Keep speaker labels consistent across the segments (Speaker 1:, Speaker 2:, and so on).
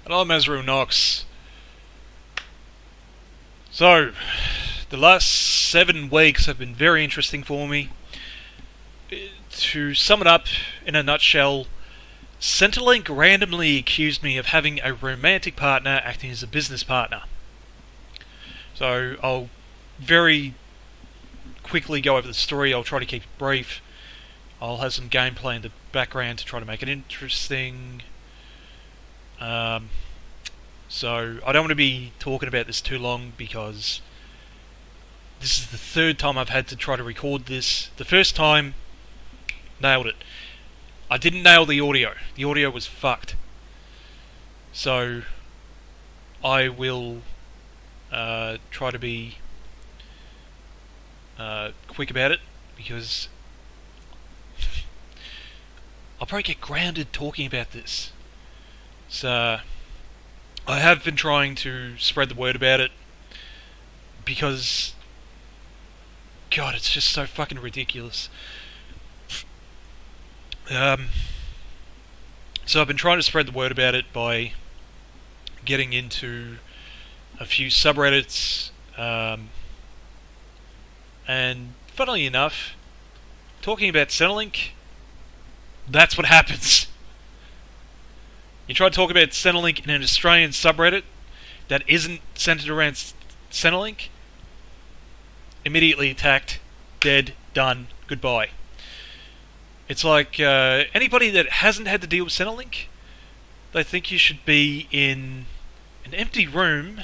Speaker 1: And I'm Ezreal Knox. So, the last 7 weeks have been very interesting for me. To sum it up in a nutshell, Centrelink randomly accused me of having a romantic partner acting as a business partner. So, I'll very quickly go over the story. I'll try to keep it brief. I'll have some gameplay in the background to try to make it interesting. So I don't want to be talking about this too long because this is the third time I've had to try to record this. The first time, nailed it. I didn't nail the audio. The audio was fucked. So I will try to be quick about it because I'll probably get grounded talking about this. So I have been trying to spread the word about it because, God, it's just so fucking ridiculous. So I've been trying to spread the word about it by getting into a few subreddits, and funnily enough, talking about Centrelink, that's what happens. You try to talk about Centrelink in an Australian subreddit that isn't centered around Centrelink, immediately attacked, dead, done, goodbye. It's like anybody that hasn't had to deal with Centrelink, they think you should be in an empty room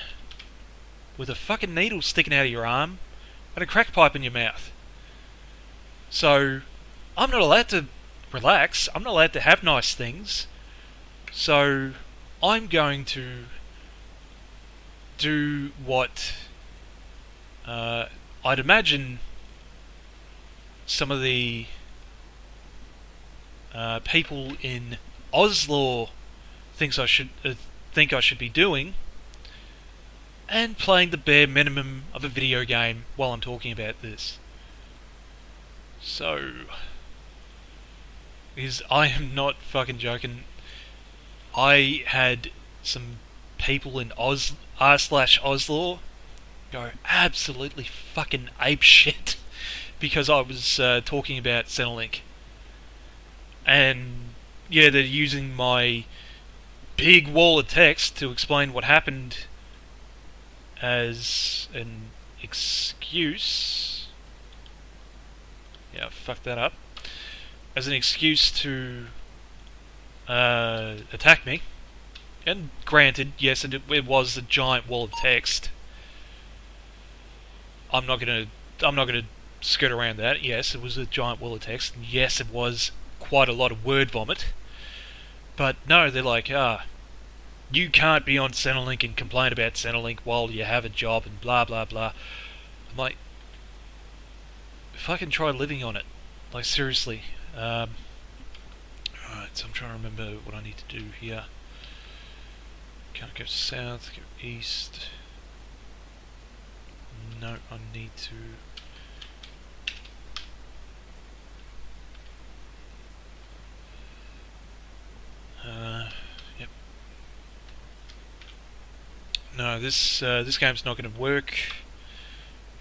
Speaker 1: with a fucking needle sticking out of your arm and a crack pipe in your mouth. So, I'm not allowed to relax, I'm not allowed to have nice things. So, I'm going to do what I'd imagine some of the people in Oslo think I should be doing, and playing the bare minimum of a video game while I'm talking about this. So, because I am not fucking joking. I had some people in r/Oslo go absolutely fucking apeshit because I was talking about Centrelink. And yeah, they're using my big wall of text to explain what happened as an excuse. Yeah, I fucked that up. As an excuse to attack me. And granted, yes, it was a giant wall of text. I'm not gonna skirt around that. Yes, it was a giant wall of text. And yes, it was quite a lot of word vomit. But no, they're like, you can't be on Centrelink and complain about Centrelink while you have a job and blah blah blah. I'm like, fucking try living on it. Like, seriously. Alright, so I'm trying to remember what I need to do here. Can't go south, go east. No, I need to... Yep. No, this game's not going to work,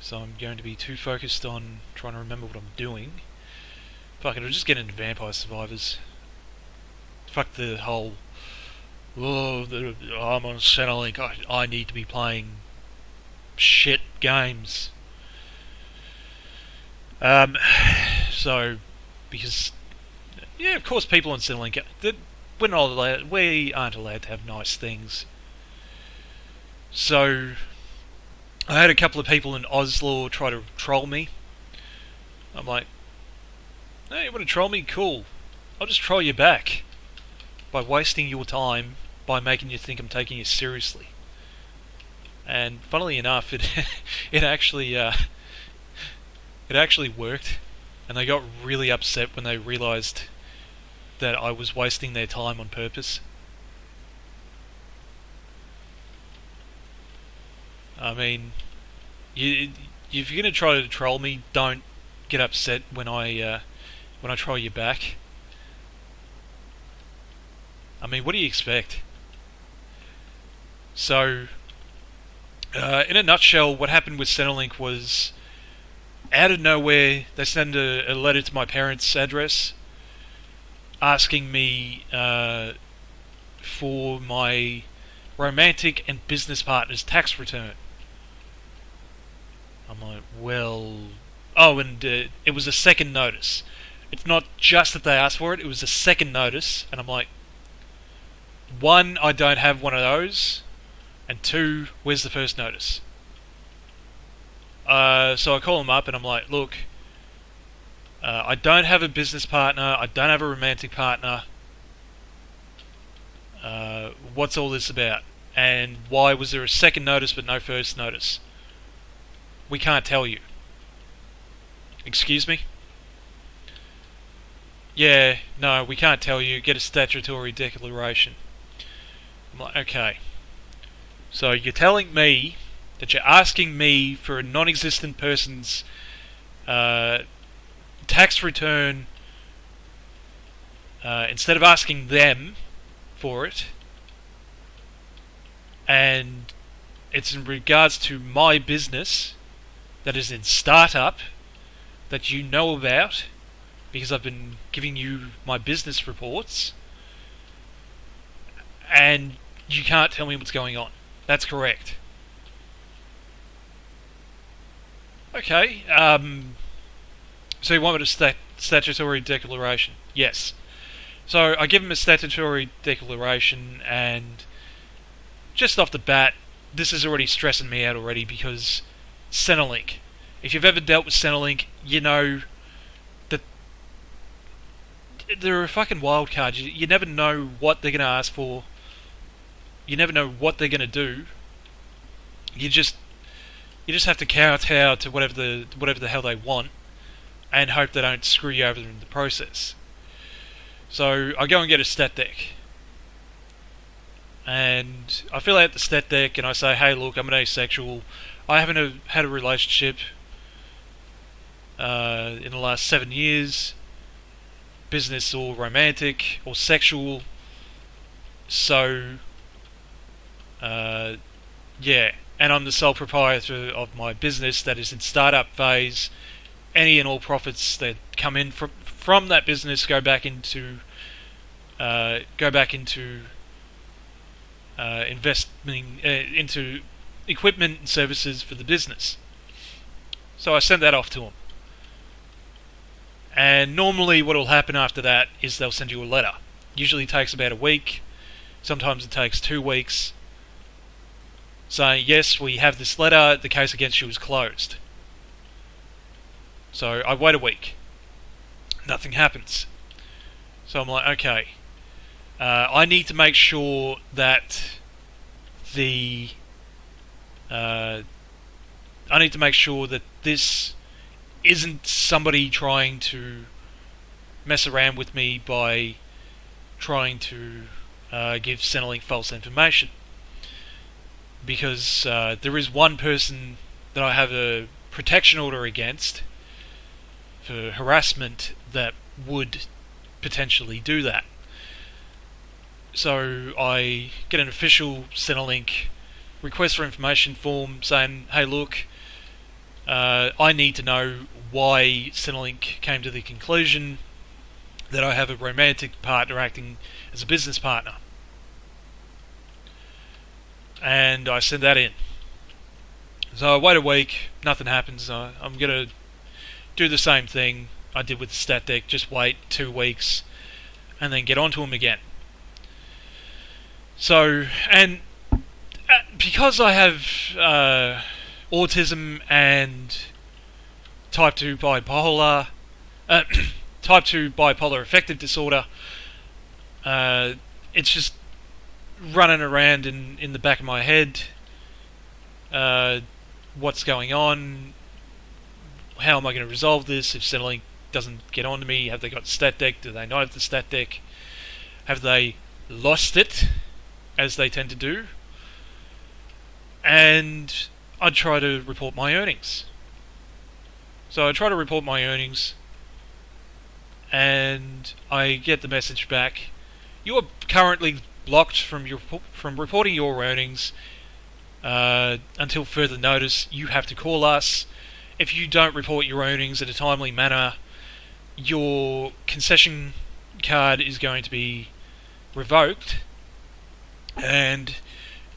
Speaker 1: so I'm going to be too focused on trying to remember what I'm doing. Fuck it, I'll just get into Vampire Survivors. Fuck the whole, I'm on Centrelink, I need to be playing shit games. So, because, yeah, of course people on Centrelink, we aren't allowed to have nice things. So, I had a couple of people in Oslo try to troll me. I'm like, hey, you want to troll me? Cool. I'll just troll you back by wasting your time by making you think I'm taking you seriously. And funnily enough, it actually worked, and they got really upset when they realised that I was wasting their time on purpose. I mean, if you're gonna try to troll me, don't get upset when I troll you back. I mean, what do you expect? So, in a nutshell, what happened with Centrelink was, out of nowhere, they send a letter to my parents' address asking me for my romantic and business partner's tax return. I'm like, well... Oh, and it was a second notice. It's not just that they asked for it, it was a second notice, and I'm like, one, I don't have one of those, and two, where's the first notice? So I call them up and I'm like, look, I don't have a business partner, I don't have a romantic partner, what's all this about? And why was there a second notice but no first notice? We can't tell you. Excuse me? Yeah, no, we can't tell you, get a statutory declaration. I'm like, okay. So you're telling me that you're asking me for a non-existent person's tax return instead of asking them for it, and it's in regards to my business that is in startup that you know about because I've been giving you my business reports, and you can't tell me what's going on. That's correct. Okay, so you want me to statutory declaration? Yes. So I give him a statutory declaration, and just off the bat, this is already stressing me out already because Centrelink. If you've ever dealt with Centrelink, you know that they're a fucking wild card. You never know what they're going to ask for. You never know what they're going to do. You just have to kowtow to whatever the hell they want, and hope they don't screw you over in the process. So I go and get a stat deck, and I fill out the stat deck, and I say, hey, look, I'm an asexual. I haven't had a relationship in the last 7 years, business or romantic or sexual. So, yeah, and I'm the sole proprietor of my business that is in startup phase. Any and all profits that come in from that business go back into investing into equipment and services for the business. So I send that off to them. And normally what will happen after that is they'll send you a letter. Usually takes about a week. Sometimes it takes 2 weeks. Saying, yes, we have this letter, the case against you is closed. So I wait a week. Nothing happens. So I'm like, okay. I need to make sure that this isn't somebody trying to mess around with me by trying to give Centrelink false information. Because there is one person that I have a protection order against for harassment that would potentially do that. So I get an official Centrelink request for information form saying, hey look, I need to know why Centrelink came to the conclusion that I have a romantic partner acting as a business partner. And I send that in. So I wait a week, nothing happens. I'm going to do the same thing I did with the stat deck, just wait 2 weeks and then get onto them again. So, and because I have autism and type 2 bipolar affective disorder, it's just running around in the back of my head. What's going on? How am I going to resolve this if Centrelink doesn't get on to me? Have they got the stat deck? Do they not have the stat deck? Have they lost it, as they tend to do? And I try to report my earnings. So I try to report my earnings, and I get the message back: you are currently blocked from reporting your earnings until further notice. You have to call us. If you don't report your earnings in a timely manner, your concession card is going to be revoked, and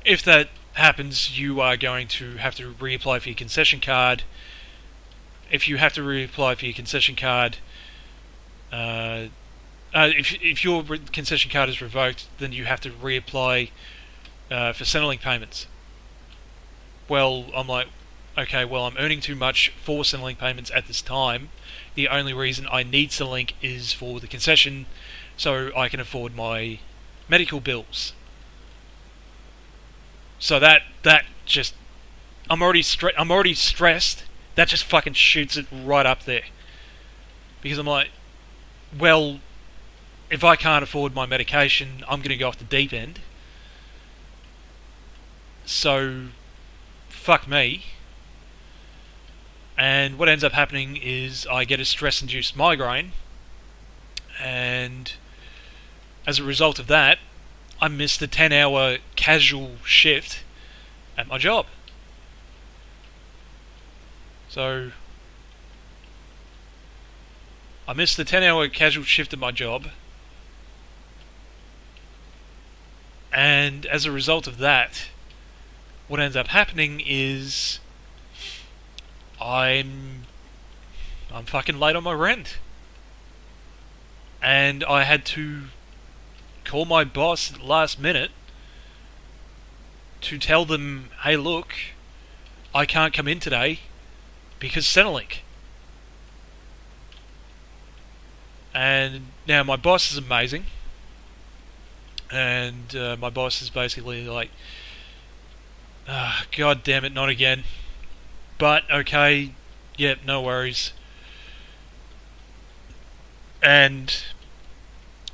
Speaker 1: if that happens, you are going to have to reapply for your concession card. If you have to reapply for your concession card, if your concession card is revoked, then you have to reapply for Centrelink payments. Well, I'm like, okay, well, I'm earning too much for Centrelink payments at this time. The only reason I need Centrelink is for the concession, so I can afford my medical bills. So that just, I'm already stressed. That just fucking shoots it right up there. Because I'm like, well, if I can't afford my medication, I'm going to go off the deep end. So, fuck me. And what ends up happening is I get a stress-induced migraine, and as a result of that, I missed the 10-hour casual shift at my job. So, I missed the 10-hour casual shift at my job, and as a result of that, what ends up happening is I'm fucking late on my rent. And I had to call my boss at the last minute to tell them, hey look, I can't come in today because Centrelink. And now my boss is amazing. And my boss is basically like, God damn it, not again. But, okay, yep, no worries. And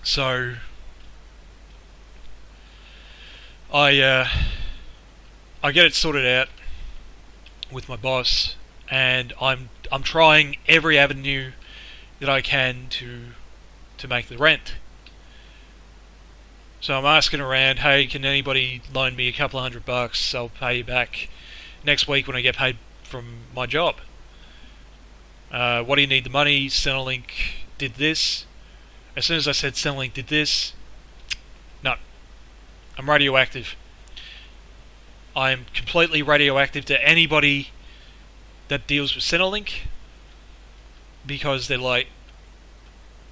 Speaker 1: so I get it sorted out with my boss, and I'm trying every avenue that I can to make the rent. So I'm asking around, hey, can anybody loan me a couple of $100? I'll pay you back next week when I get paid from my job. What do you need the money? Centrelink did this. As soon as I said Centrelink did this, no, I'm radioactive. I'm completely radioactive to anybody that deals with Centrelink, because they're like,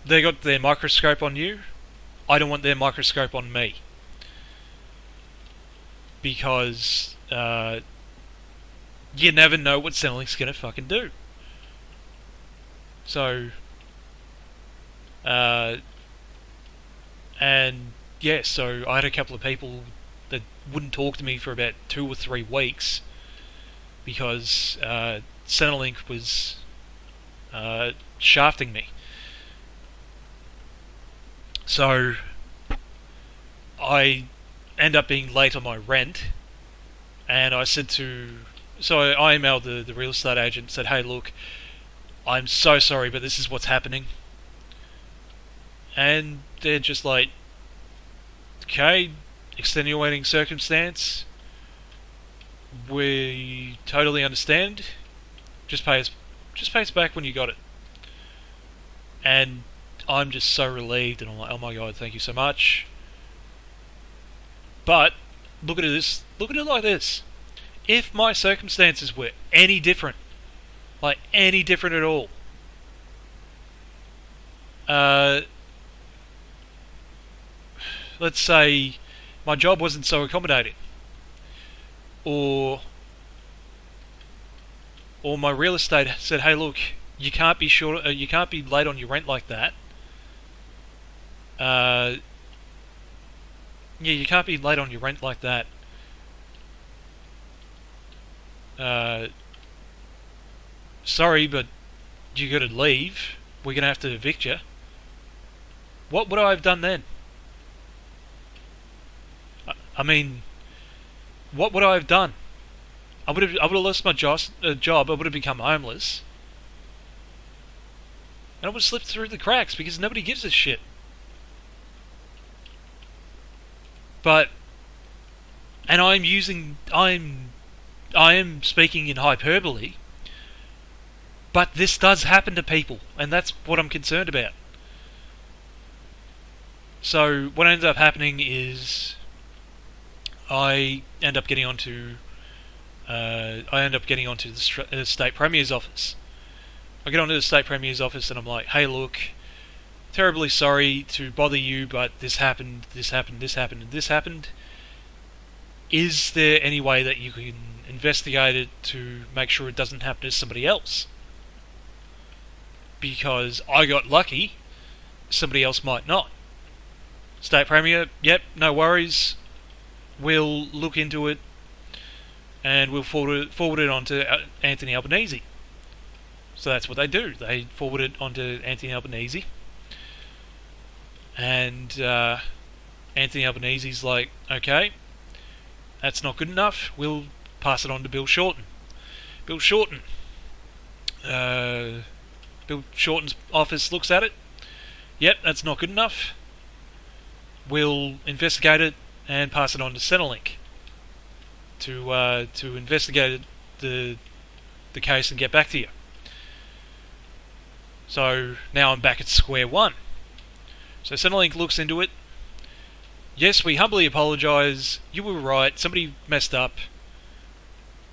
Speaker 1: they got their microscope on you. I don't want their microscope on me, because you never know what Centrelink's gonna fucking do. So, and yeah, so I had a couple of people that wouldn't talk to me for about 2 or 3 weeks because Centrelink was shafting me. So I end up being late on my rent, and I said so I emailed the real estate agent and said, hey look, I'm so sorry, but this is what's happening. And they're just like, okay, extenuating circumstance, we totally understand, just pay us back when you got it. And I'm just so relieved, and I'm like, oh my god, thank you so much. But look at it like this. If my circumstances were any different, like any different at all, let's say my job wasn't so accommodating, or my real estate said, hey look, you can't be late on your rent like that. Yeah, you can't be late on your rent like that. Sorry, but you gotta leave. We're gonna have to evict you. What would I have done then? I mean, what would I have done? I would have lost my job. I would have become homeless, and I would have slipped through the cracks because nobody gives a shit. But, and I am speaking in hyperbole, but this does happen to people, and that's what I'm concerned about. So what ends up happening is I end up getting onto the state premier's office. I get onto the state premier's office and I'm like, hey, look, terribly sorry to bother you, but this happened, and this happened. Is there any way that you can investigate it to make sure it doesn't happen to somebody else? Because I got lucky, somebody else might not. State Premier, yep, no worries. We'll look into it and we'll forward it on to Anthony Albanese. So that's what they do. They forward it on to Anthony Albanese. And Anthony Albanese's like, okay, that's not good enough. We'll pass it on to Bill Shorten. Bill Shorten's office looks at it. Yep, that's not good enough. We'll investigate it and pass it on to Centrelink to investigate the case and get back to you. So now I'm back at square one. So Centrelink looks into it. Yes, we humbly apologise. You were right. Somebody messed up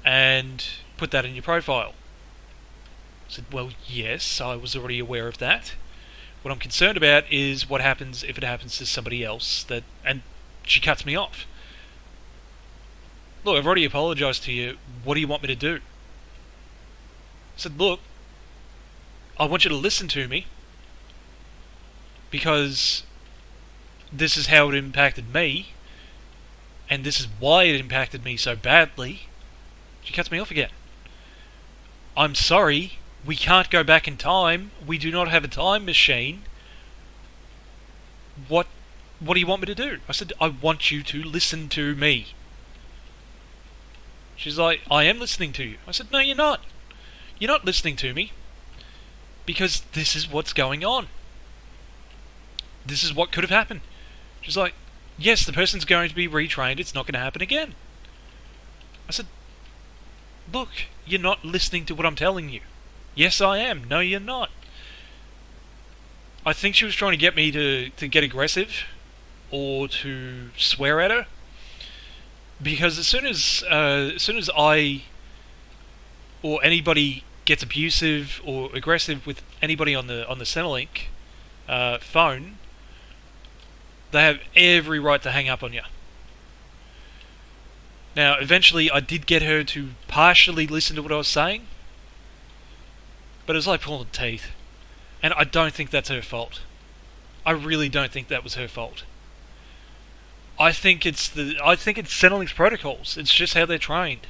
Speaker 1: and put that in your profile. I said, well, yes, I was already aware of that. What I'm concerned about is what happens if it happens to somebody else. And she cuts me off. Look, I've already apologised to you. What do you want me to do? I said, look, I want you to listen to me because this is how it impacted me and this is why it impacted me so badly. She cuts me off again. I'm sorry, we can't go back in time. We do not have a time machine. What do you want me to do? I said, I want you to listen to me. She's like, I am listening to you. I said, no, you're not. You're not listening to me. Because this is what's going on. This is what could have happened. She's like, yes, the person's going to be retrained. It's not going to happen again. I said, look, you're not listening to what I'm telling you. Yes, I am. No, you're not. I think she was trying to get me to get aggressive or to swear at her. Because as soon as I or anybody gets abusive or aggressive with anybody on the Centrelink phone, they have every right to hang up on you. Now, eventually, I did get her to partially listen to what I was saying, but it was like pulling teeth, and I don't think that's her fault. I really don't think that was her fault. I think it's Centrelink's protocols. It's just how they're trained.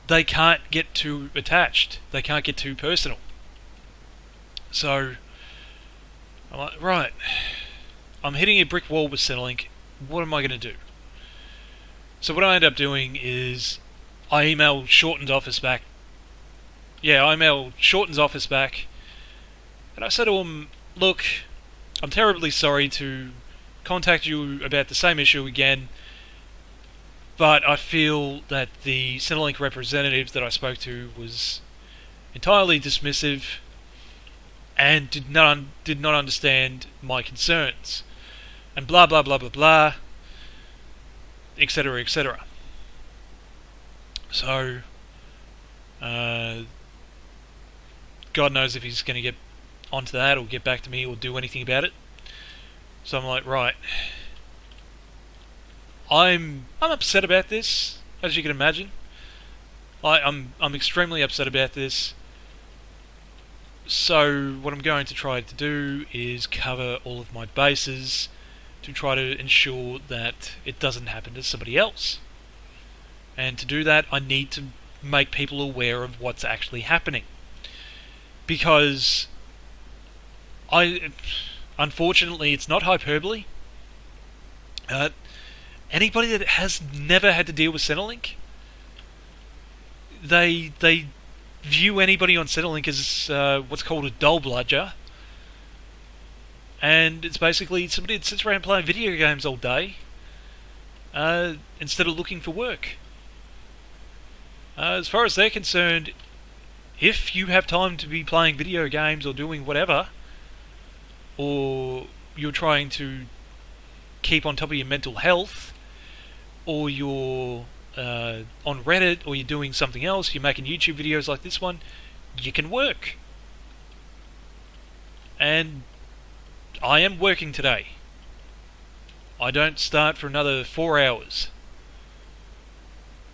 Speaker 1: They can't get too attached. They can't get too personal. So I'm like, right, I'm hitting a brick wall with Centrelink. What am I going to do? So what I end up doing is I email Shorten's office back. Yeah, I email Shorten's office back, and I said to him, look, I'm terribly sorry to contact you about the same issue again, but I feel that the Centrelink representative that I spoke to was entirely dismissive and did not understand my concerns, and blah blah blah blah blah, etc. etc. So, God knows if he's going to get onto that or get back to me or do anything about it. So I'm like, right, I'm upset about this, as you can imagine. I'm extremely upset about this. So what I'm going to try to do is cover all of my bases to try to ensure that it doesn't happen to somebody else. And to do that, I need to make people aware of what's actually happening. Because unfortunately, it's not hyperbole. Anybody that has never had to deal with Centrelink, they view anybody on Centrelink as what's called a dull bludger, and it's basically somebody that sits around playing video games all day instead of looking for work. As far as they're concerned, if you have time to be playing video games or doing whatever, or you're trying to keep on top of your mental health, or you're on Reddit, or you're doing something else, you're making YouTube videos like this one, you can work. And I am working today. I don't start for another 4 hours.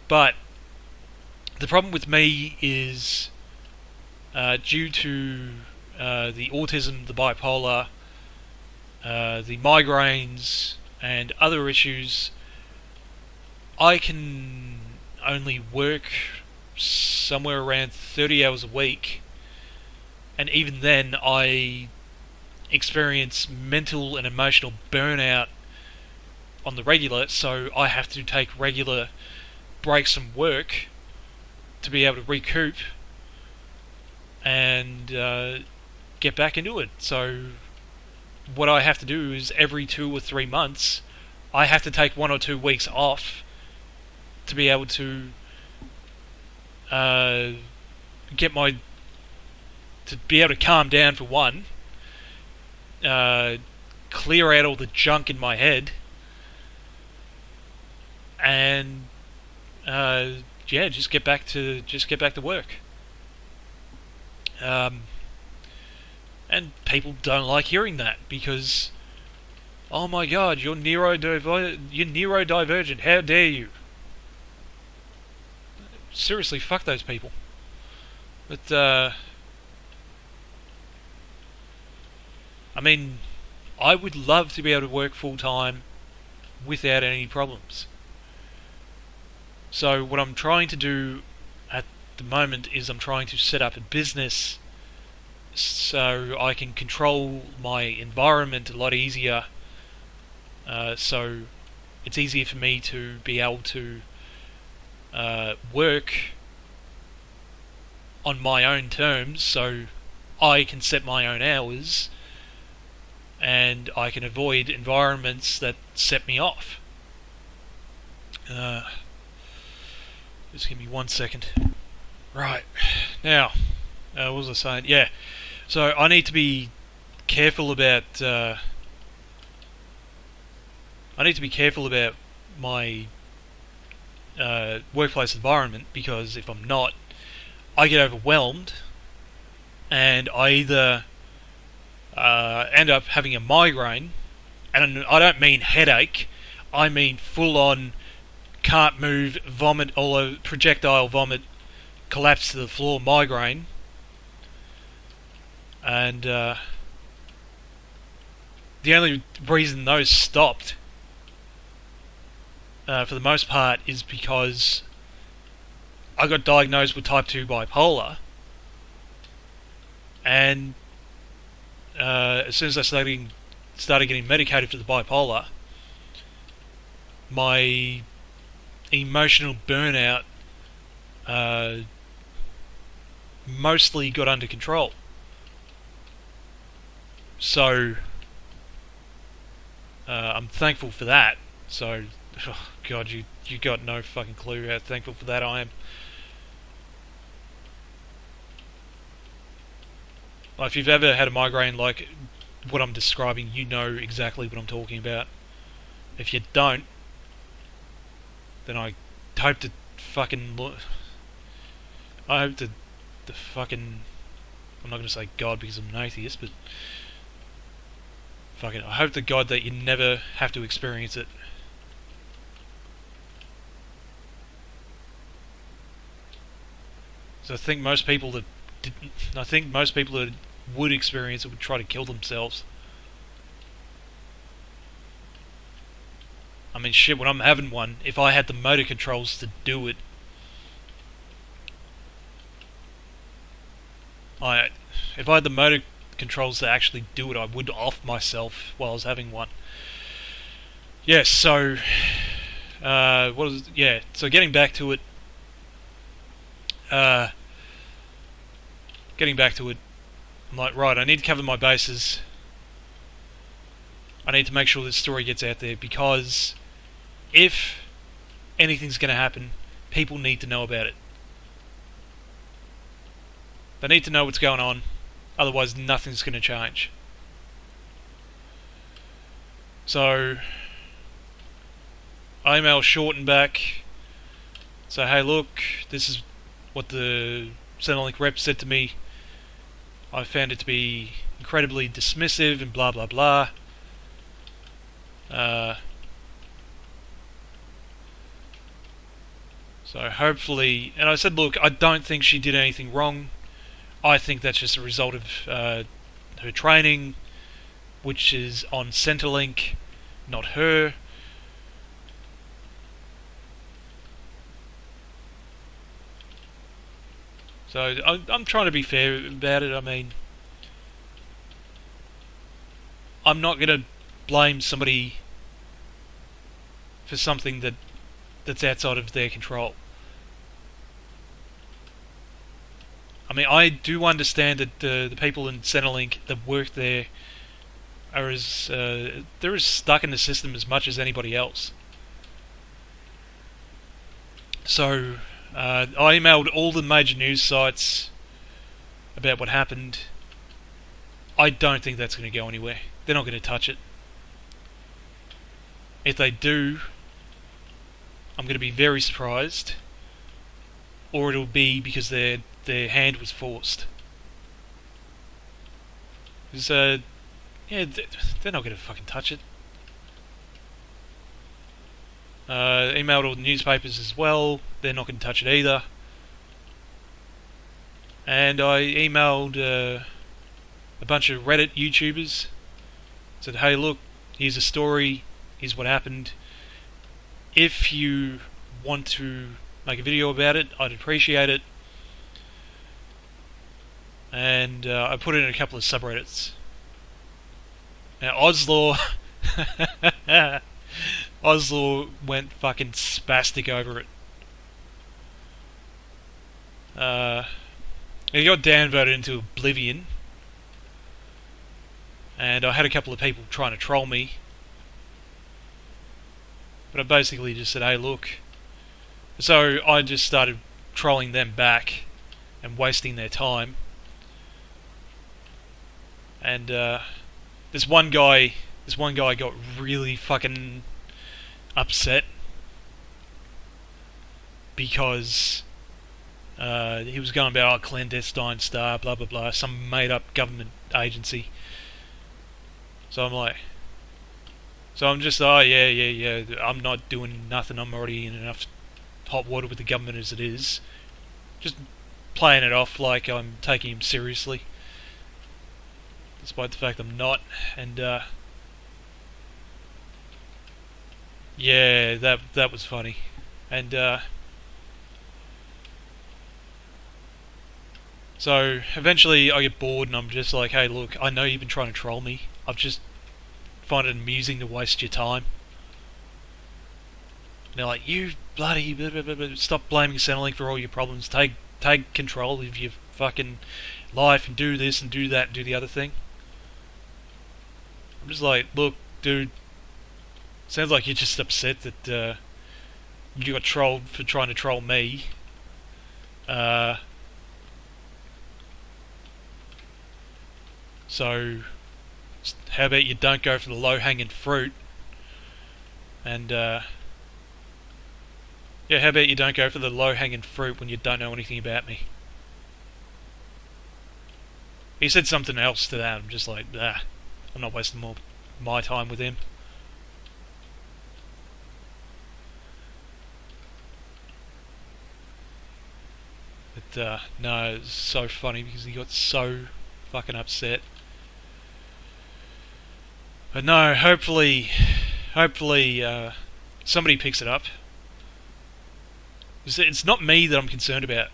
Speaker 1: But the problem with me is due to the autism, the bipolar, the migraines, and other issues, I can only work somewhere around 30 hours a week, and even then I experience mental and emotional burnout on the regular, so I have to take regular breaks from work to be able to recoup and get back into it. So what I have to do is every 2 or 3 months I have to take 1 or 2 weeks off to be able to be able to calm down for one, clear out all the junk in my head, and just get back to work. And people don't like hearing that because, oh my god, you're neurodivergent. How dare you? Seriously, fuck those people. But I mean, I would love to be able to work full time without any problems. So what I'm trying to do at the moment is I'm trying to set up a business so I can control my environment a lot easier. So it's easier for me to be able to work on my own terms, so I can set my own hours and I can avoid environments that set me off. Just give me 1 second. Right, now, what was I saying? Yeah, so I need to be careful about my workplace environment, because if I'm not, I get overwhelmed and I either end up having a migraine, and I don't mean headache, I mean full on can't move, vomit all over, projectile vomit, collapse to the floor migraine. And the only reason those stopped for the most part is because I got diagnosed with type 2 bipolar, and as soon as I started getting medicated for the bipolar, my emotional burnout mostly got under control. So I'm thankful for that. So, oh god, you got no fucking clue how thankful for that I am. Like, if you've ever had a migraine like what I'm describing, you know exactly what I'm talking about. If you don't, then I hope to fucking... I hope to the fucking... I'm not going to say God because I'm an atheist, but... fucking... I hope to God that you never have to experience it. So I think most people that would experience it would try to kill themselves. I mean, shit, when I'm having one, if I had the motor controls to do it, if I had the motor controls to actually do it, I would off myself while I was having one. Yes, so so getting back to it, I'm like, right, I need to cover my bases. I need to make sure this story gets out there, because if anything's going to happen, people need to know about it. They need to know what's going on, otherwise nothing's going to change. So, I email Shorten back, say, hey look, this is what the Centrelink rep said to me. I found it to be incredibly dismissive and blah blah blah. So hopefully, and I said, look, I don't think she did anything wrong. I think that's just a result of her training, which is on Centrelink, not her. So I'm trying to be fair about it. I mean, I'm not going to blame somebody for something that's outside of their control. I mean, I do understand that the people in Centrelink that work there are they're as stuck in the system as much as anybody else. So I emailed all the major news sites about what happened. I don't think that's going to go anywhere. They're not going to touch it. If they do, I'm going to be very surprised, or it'll be because their hand was forced. Because, yeah, they're not going to fucking touch it. Emailed all the newspapers as well. They're not going to touch it either. And I emailed a bunch of Reddit YouTubers. Said, hey look, here's a story. Here's what happened. If you want to make a video about it, I'd appreciate it. And I put it in a couple of subreddits. Now, Oslaw... Oslaw went fucking spastic over it. He got downvoted into oblivion. And I had a couple of people trying to troll me. But I basically just said, hey look. So I just started trolling them back and wasting their time. And this one guy got really fucking upset because he was going about clandestine star, blah blah blah, some made up government agency. So I'm just, oh yeah, I'm not doing nothing, I'm already in enough hot water with the government as it is. Just playing it off like I'm taking him seriously, despite the fact I'm not. And yeah, that was funny. And so eventually I get bored and I'm just like, hey look, I know you've been trying to troll me. I've just find it amusing to waste your time. And they're like, you bloody blah, blah, blah, blah. Stop blaming Centrelink for all your problems. Take control of your fucking life and do this and do that and do the other thing. I'm just like, look, dude, sounds like you're just upset that you got trolled for trying to troll me. So how about you don't go for the low-hanging fruit? And yeah, how about you don't go for the low-hanging fruit when you don't know anything about me? He said something else to that. I'm just like, I'm not wasting more my time with him. But no, it's so funny because he got so fucking upset. But no, hopefully somebody picks it up. It's not me that I'm concerned about.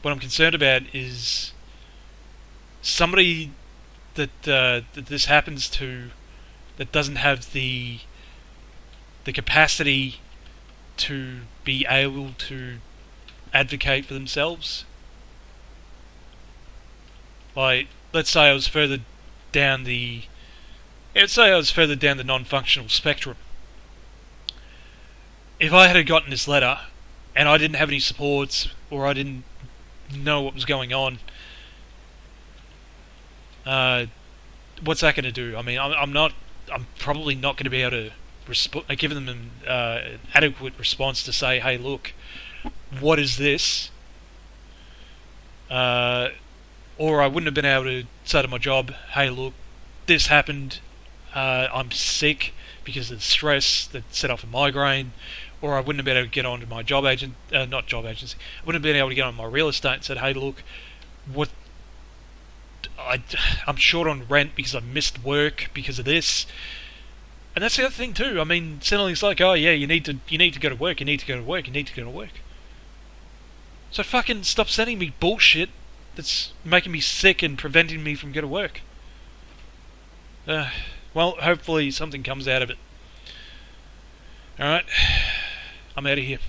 Speaker 1: What I'm concerned about is somebody that this happens to, that doesn't have the capacity to be able to advocate for themselves. Like, let's say I was further down the non-functional spectrum, if I had gotten this letter and I didn't have any supports or I didn't know what was going on, what's that going to do? I mean, I'm probably not going to be able to give them an adequate response to say, hey, look, what is this? Or I wouldn't have been able to say to my job, hey, look, this happened. I'm sick because of the stress that set off a migraine. Or I wouldn't have been able to get onto my not job agency. I wouldn't have been able to get on my real estate and said, hey, look, what? I'm short on rent because I missed work because of this. And that's the other thing too. I mean, Centrelink's like, oh yeah, you need to go to work, you need to go to work, you need to go to work. So fucking stop sending me bullshit that's making me sick and preventing me from going to work. Well, hopefully something comes out of it. Alright, I'm out of here.